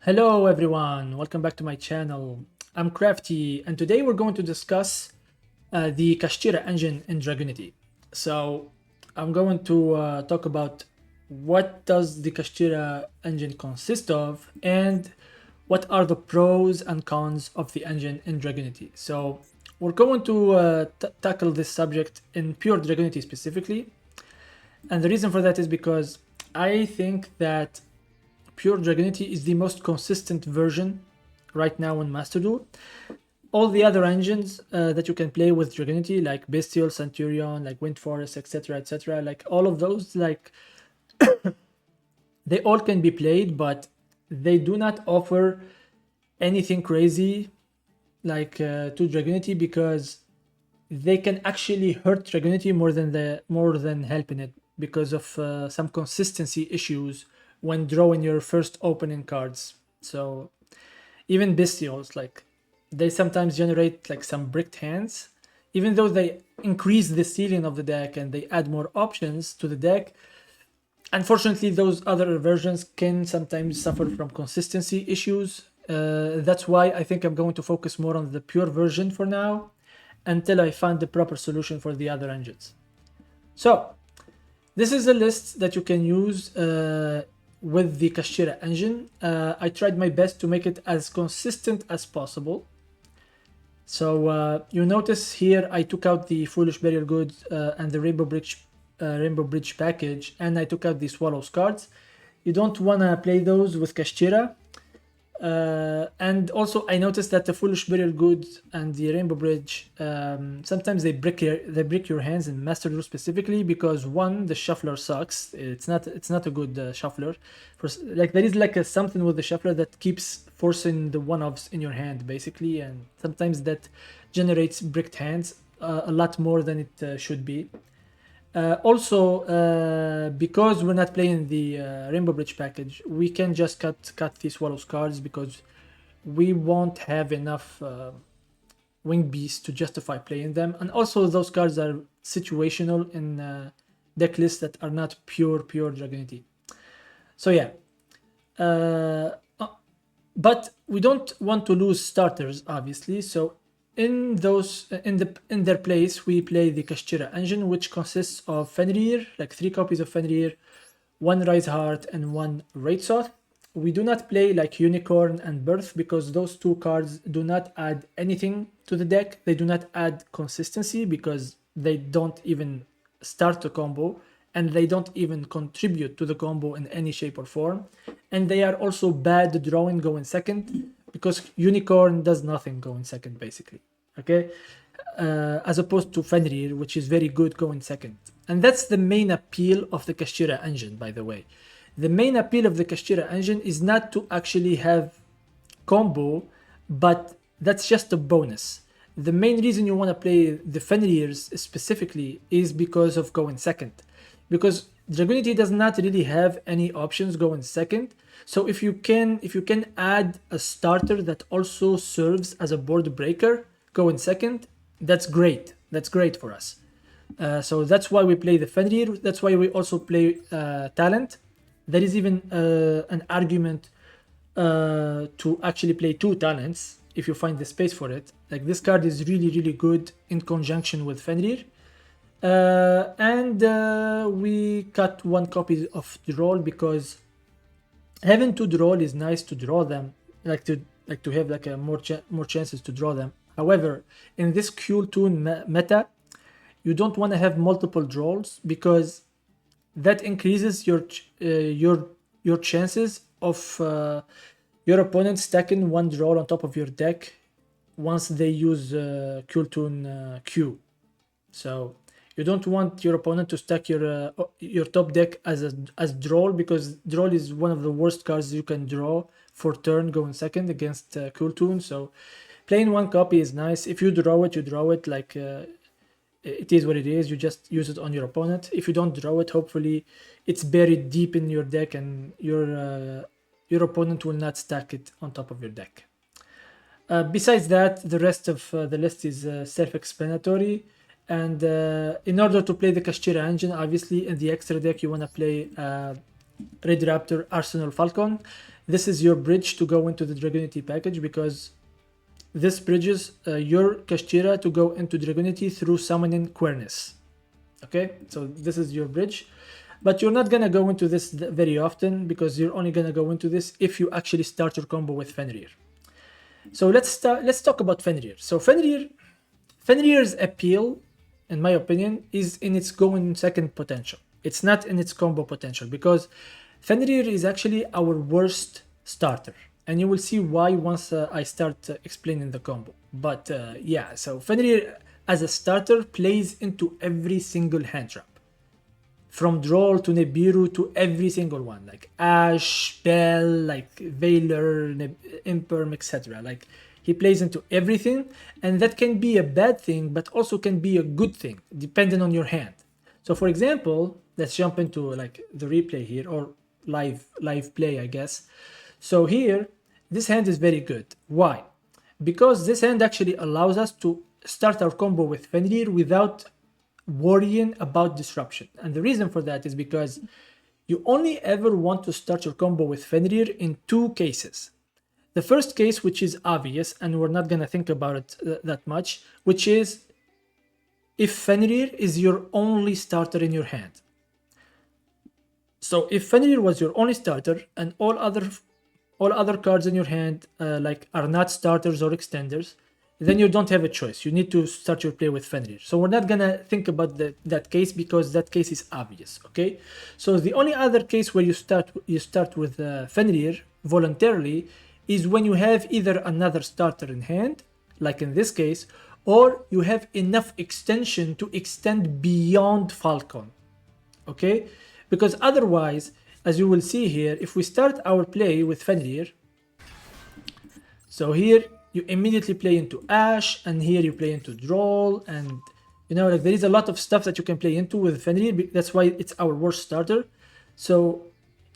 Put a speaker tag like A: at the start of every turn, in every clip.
A: Hello everyone, welcome back to my channel. I'm Crafty and today we're going to discuss the Kashtira engine in Dragunity. So I'm going to talk about what does the Kashtira engine consist of and what are the pros and cons of the engine in Dragunity. So we're going to tackle this subject in Pure Dragunity specifically, and the reason for that is because I think that Pure Dragunity is the most consistent version right now in Master Duel. All the other engines that you can play with Dragunity, like Bestial, Centurion, like Wind Forest, etc., like all of those, like they all can be played, but they do not offer anything crazy like to Dragunity, because they can actually hurt Dragunity more than helping it because of some consistency issues when drawing your first opening cards. So even Bestials, like they sometimes generate like some bricked hands, even though they increase the ceiling of the deck and they add more options to the deck. Unfortunately, those other versions can sometimes suffer from consistency issues. That's why I think I'm going to focus more on the pure version for now until I find the proper solution for the other engines. So this is a list that you can use with the Kashtira engine. I tried my best to make it as consistent as possible. So you notice here I took out the Foolish Burial Goods and the Rainbow Bridge package, and I took out the Swallows cards. You don't want to play those with Kashtira. And also I noticed that the Foolish Burial Goods and the Rainbow Bridge, sometimes they break your hands in Master Duel specifically, because one, the shuffler sucks. It's not a good shuffler. Like there is like something with the shuffler that keeps forcing the one-offs in your hand basically, and sometimes that generates bricked hands a lot more than it should be. Also, because we're not playing the Rainbow Bridge package, we can just cut these Swallows cards because we won't have enough Winged Beasts to justify playing them. And also those cards are situational in deck lists that are not pure Dragunity. So yeah. But we don't want to lose starters, obviously. So in their place, we play the Kashtira engine, which consists of Fenrir, like 3 copies of Fenrir, 1 Rise Heart, and 1 Wraithsoth. We do not play like Unicorn and Birth because those 2 cards do not add anything to the deck. They do not add consistency because they don't even start a combo, and they don't even contribute to the combo in any shape or form. And they are also bad drawing going second, because Unicorn does nothing going second basically, okay? As opposed to Fenrir, which is very good going second. And that's the main appeal of the Kashtira engine, by the way. The main appeal of the Kashtira engine is not to actually have combo, but that's just a bonus. The main reason you want to play the Fenrirs specifically is because of going second. Because Dragunity does not really have any options going second. So if you can add a starter that also serves as a board breaker going second, that's great. That's great for us. So that's why we play the Fenrir. That's why we also play Talent. There is even an argument to actually play 2 Talents if you find the space for it. Like this card is really good in conjunction with Fenrir. And we cut 1 copy of Droll because having 2 Droll is nice to draw them, like to have like a more chances to draw them. However, in this Q-Tune meta, you don't want to have multiple Drolls because that increases your chances of your opponent stacking 1 Droll on top of your deck once they use Q-Tune Q. So you don't want your opponent to stack your top deck as Droll, because Droll is one of the worst cards you can draw for turn going second against Kultun. So playing 1 copy is nice. If you draw it, you draw it. Like it is what it is. You just use it on your opponent. If you don't draw it, hopefully it's buried deep in your deck and your opponent will not stack it on top of your deck. Besides that, the rest of the list is self-explanatory. And in order to play the Kashtira engine, obviously in the extra deck you want to play Red Raptor, Arsenal Falcon. This is your bridge to go into the Dragunity package, because this bridges your Kashtira to go into Dragunity through summoning Querness. Okay, so this is your bridge, but you're not gonna go into this very often, because you're only gonna go into this if you actually start your combo with Fenrir. So let's talk about Fenrir. So Fenrir's appeal, in my opinion, is in its going second potential. It's not in its combo potential, because Fenrir is actually our worst starter, and you will see why once I start explaining the combo. But yeah, so Fenrir as a starter plays into every single hand trap, from Droll to Nibiru to every single one, like Ash, Bell, like Veiler, Imperm, etc. Like, he plays into everything, and that can be a bad thing, but also can be a good thing, depending on your hand. So for example, let's jump into like the replay here, or live play, I guess. So here, this hand is very good. Why? Because this hand actually allows us to start our combo with Fenrir without worrying about disruption. And the reason for that is because you only ever want to start your combo with Fenrir in two cases. The first case, which is obvious, and we're not gonna think about it that much, which is if Fenrir is your only starter in your hand. So if Fenrir was your only starter and all other cards in your hand like are not starters or extenders, then you don't have a choice. You need to start your play with Fenrir. So we're not gonna think about that case, because that case is obvious. Okay. So the only other case where you start with Fenrir voluntarily is when you have either another starter in hand, like in this case, or you have enough extension to extend beyond Falcon. Okay. Because otherwise, as you will see here, if we start our play with Fenrir, so here you immediately play into Ash, and here you play into Droll, and you know, like, there is a lot of stuff that you can play into with Fenrir. That's why it's our worst starter. So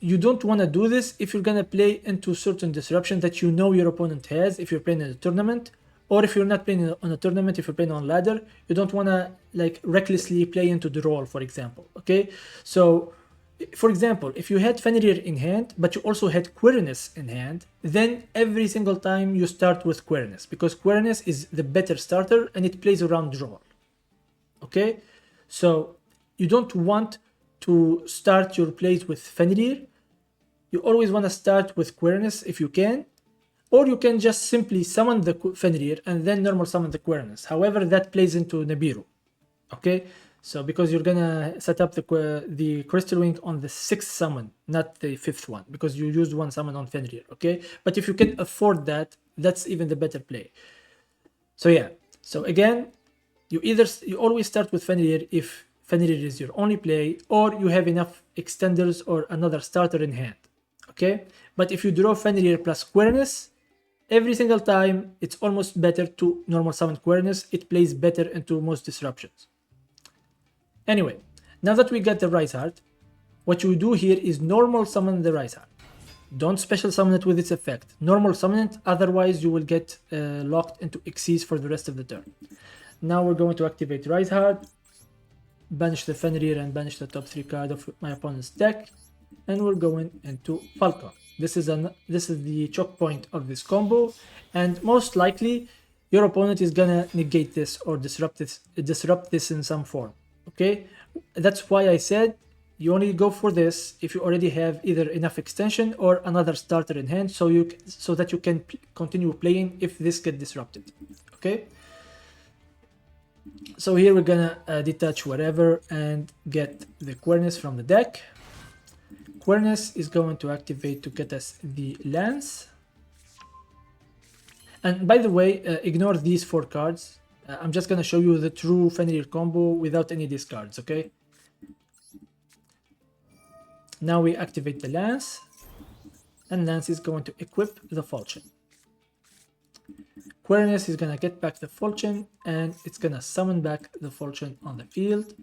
A: you don't want to do this if you're gonna play into certain disruption that you know your opponent has, if you're playing in a tournament, or if you're not playing on a tournament, if you're playing on ladder, you don't want to like recklessly play into the Droll, for example. Okay, so for example, if you had Fenrir in hand, but you also had Querness in hand, then every single time you start with Querness, because Querness is the better starter and it plays around Droll. Okay, so you don't want to start your plays with Fenrir. You always want to start with Querness if you can, or you can just simply summon the Fenrir and then normal summon the Querness. However, that plays into Nibiru. Okay, so because you're gonna set up the Crystal Wing on the 6th summon, not the 5th one, because you used one summon on Fenrir. Okay, but if you can afford that, that's even the better play. So yeah, so again, you always start with Fenrir if Fenrir is your only play, or you have enough extenders or another starter in hand. Okay, but if you draw Fenrir plus Querness, every single time it's almost better to normal summon Querness. It plays better into most disruptions. Anyway, now that we got the Rise Heart, what you do here is normal summon the Rise Heart. Don't special summon it with its effect. Normal summon it, otherwise you will get locked into Xyz for the rest of the turn. Now we're going to activate Rise Heart, banish the Fenrir and banish the top 3 card of my opponent's deck, and we're going into Falcon. This is the choke point of this combo, and most likely your opponent is gonna negate this or disrupt this in some form. Okay, that's why I said you only go for this if you already have either enough extension or another starter in hand, so that you can continue playing if this gets disrupted. Okay, so here we're gonna detach whatever and get the Querness from the deck. Querness is going to activate to get us the Lance. And by the way, ignore these 4 cards. I'm just gonna show you the true Fenrir combo without any discards, okay? Now we activate the Lance, and Lance is going to equip the Falchion. Querness is gonna get back the Falchion, and it's gonna summon back the Falchion on the field,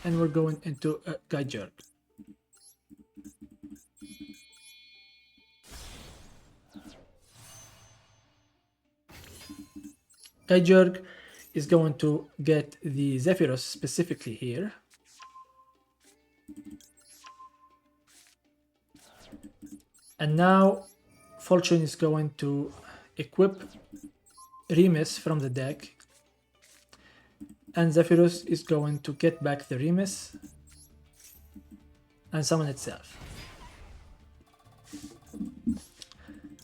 A: and we're going into a Yugioh. Yugioh is going to get the Zephyros specifically here. And now Fortune is going to equip Remus from the deck, and Zephyrus is going to get back the Remus and summon itself.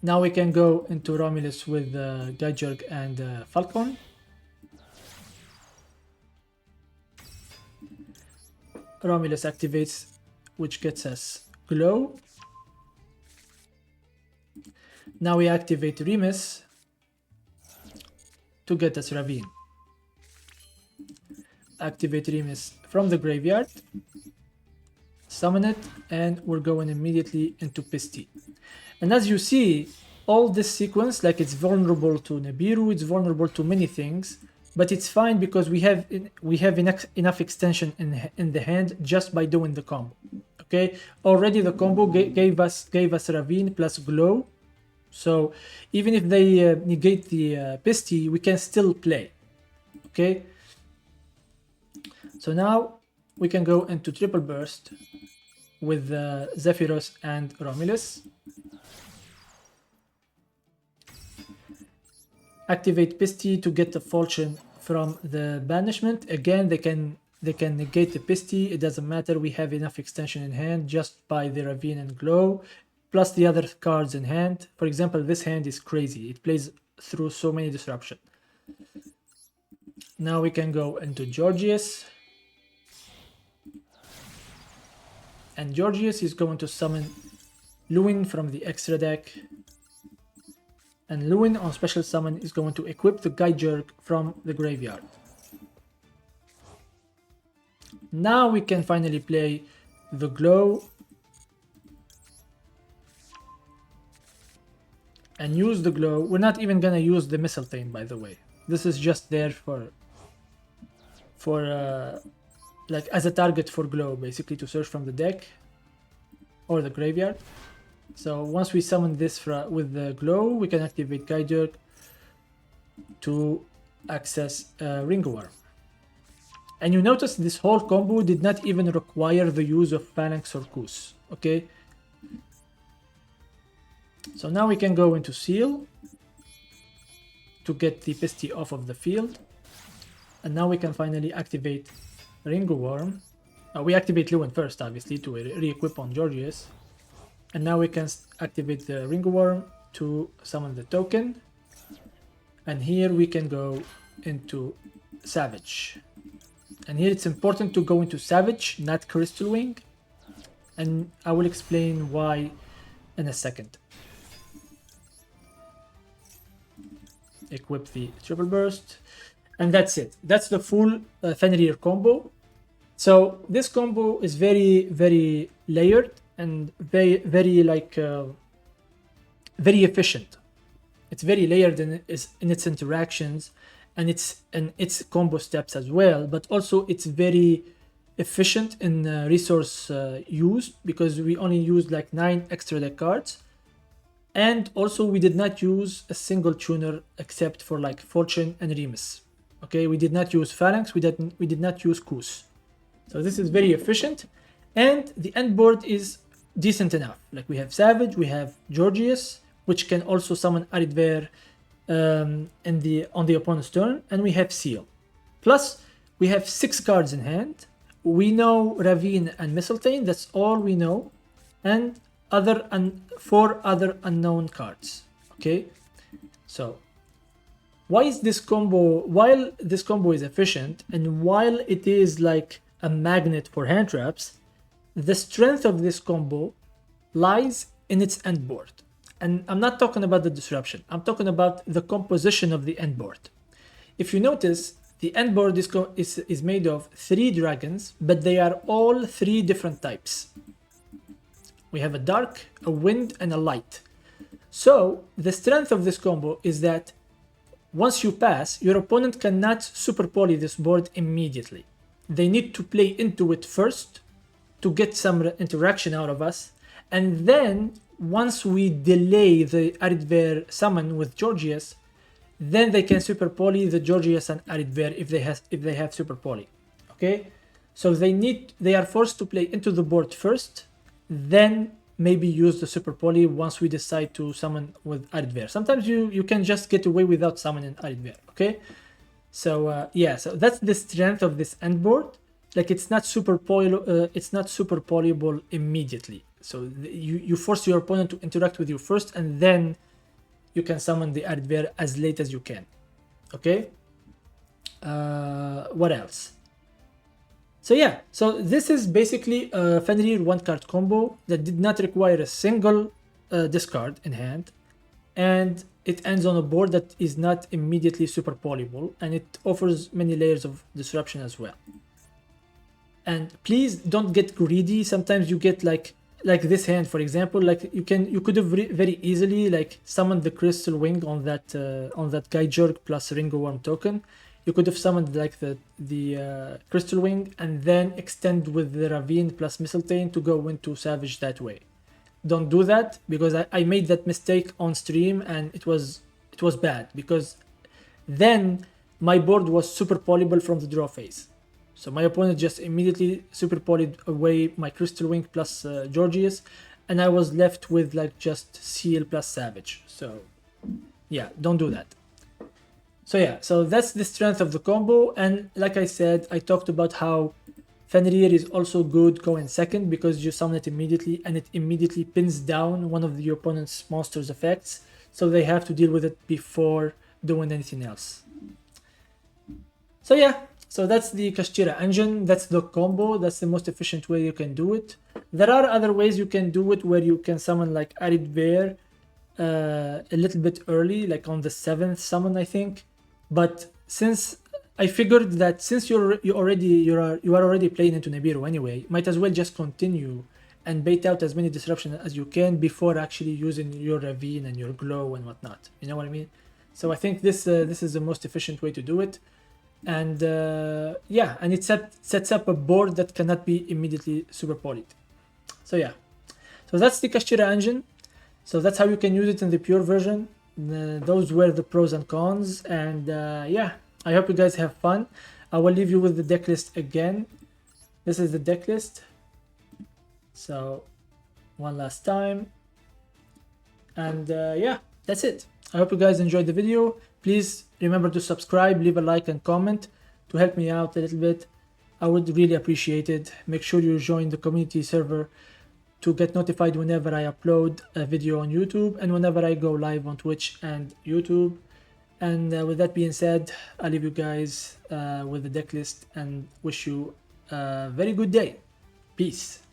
A: Now we can go into Romulus with Gajorg and Falcon. Romulus activates, which gets us Glow. Now we activate Remus to get us Ravine. Activate Remus from the graveyard, summon it, and we're going immediately into Pisty. And as you see, all this sequence, like, it's vulnerable to Nibiru, it's vulnerable to many things, but it's fine because we have enough extension in the hand just by doing the combo. Okay, already the combo gave us Ravine plus Glow, so even if they negate the Pisty, we can still play. Okay, so now we can go into Triple Burst with Zephyrus and Romulus. Activate Pisty to get the Fortune from the banishment. Again, they can negate the Pisty. It doesn't matter. We have enough extension in hand just by the Ravine and Glow, plus the other cards in hand. For example, this hand is crazy. It plays through so many disruption. Now we can go into Georgius. And Georgius is going to summon Lewin from the extra deck. And Lewin on special summon is going to equip the Gajorg from the graveyard. Now we can finally play the Glow and use the Glow. We're not even gonna use the Mistletoe, by the way. This is just there for like as a target for Glow, basically, to search from the deck or the graveyard. So once we summon this with the Glow, we can activate Gajorg to access Ringworm. And you notice this whole combo did not even require the use of Phalanx or Kus. Okay. So now we can go into Seal to get the Pisty off of the field. And now we can finally activate Ringworm. We activate Lewin first, obviously, to re-equip on Georgius. And now we can activate the Ringworm to summon the token. And here we can go into Savage. And here it's important to go into Savage, not Crystal Wing. And I will explain why in a second. Equip the Triple Burst. And that's it. That's the full Fenrir combo. So this combo is very, very layered and very, very very efficient. It's very layered in its interactions and its combo steps as well, but also it's very efficient in resource use, because we only used like 9 extra deck cards, and also we did not use a single tuner except for like Fortune and Remus. Okay, we did not use Phalanx, we did not use Kus. So this is very efficient, and the end board is decent enough. Like, we have Savage, we have Georgius, which can also summon Aridver on the opponent's turn, and we have Seal. Plus, we have 6 cards in hand. We know Ravine and Mistletoe, that's all we know, and 4 other unknown cards. Okay, so while this combo is efficient, and while it is like a magnet for hand traps, the strength of this combo lies in its end board. And I'm not talking about the disruption, I'm talking about the composition of the end board. If you notice, the end board is made of 3 dragons, but they are all 3 different types. We have a dark, a wind, and a light. So the strength of this combo is that once you pass, your opponent cannot super poly this board immediately. They need to play into it first to get some interaction out of us, and then once we delay the Aridver summon with Georgius, then they can super poly the Georgius and Aridver if they have super poly. Okay, so they are forced to play into the board first, then maybe use the super poly once we decide to summon with Aridver. Sometimes you can just get away without summoning Aridver, okay? So yeah, so that's the strength of this end board. Like it's not super polyable immediately. So you force your opponent to interact with you first, and then you can summon the Aridver as late as you can. Okay. What else? So yeah, so this is basically a Fenrir 1-card combo that did not require a single discard in hand, and it ends on a board that is not immediately super polyable, and it offers many layers of disruption as well. And please don't get greedy. Sometimes you get like this hand, for example, like you could have very easily like summoned the Crystal Wing on that Guy Jerk plus Ringo Worm token. You could have summoned like the Crystal Wing and then extend with the Ravine plus Mistletoe to go into Savage that way. Don't do that, because I made that mistake on stream and it was bad, because then my board was super polyable from the draw phase. So my opponent just immediately super polyed away my Crystal Wing plus Georgius, and I was left with like just Seal plus Savage. So yeah, don't do that. So yeah, so that's the strength of the combo. And like I said, I talked about how Fenrir is also good going second, because you summon it immediately and it immediately pins down one of your opponent's monster's effects, so they have to deal with it before doing anything else. So yeah, so that's the Kashtira engine, that's the combo, that's the most efficient way you can do it. There are other ways you can do it, where you can summon like Aridver a little bit early, like on the 7th summon, I think. But since I figured that since you are already playing into Nibiru anyway, might as well just continue and bait out as many disruptions as you can before actually using your Ravine and your Glow and whatnot. You know what I mean? So I think this is the most efficient way to do it. And yeah, and it sets up a board that cannot be immediately super polyed. So yeah, so that's the Kashtira engine. So that's how you can use it in the pure version. Those were the pros and cons, and yeah, I hope you guys have fun. I will leave you with the deck list again. This is the deck list. So one last time, and yeah, that's it. I hope you guys enjoyed the video. Please remember to subscribe, leave a like and comment to help me out a little bit. I would really appreciate it. Make sure you join the community server to get notified whenever I upload a video on YouTube and whenever I go live on Twitch and YouTube. And with that being said, I'll leave you guys with the deck list and wish you a very good day. Peace.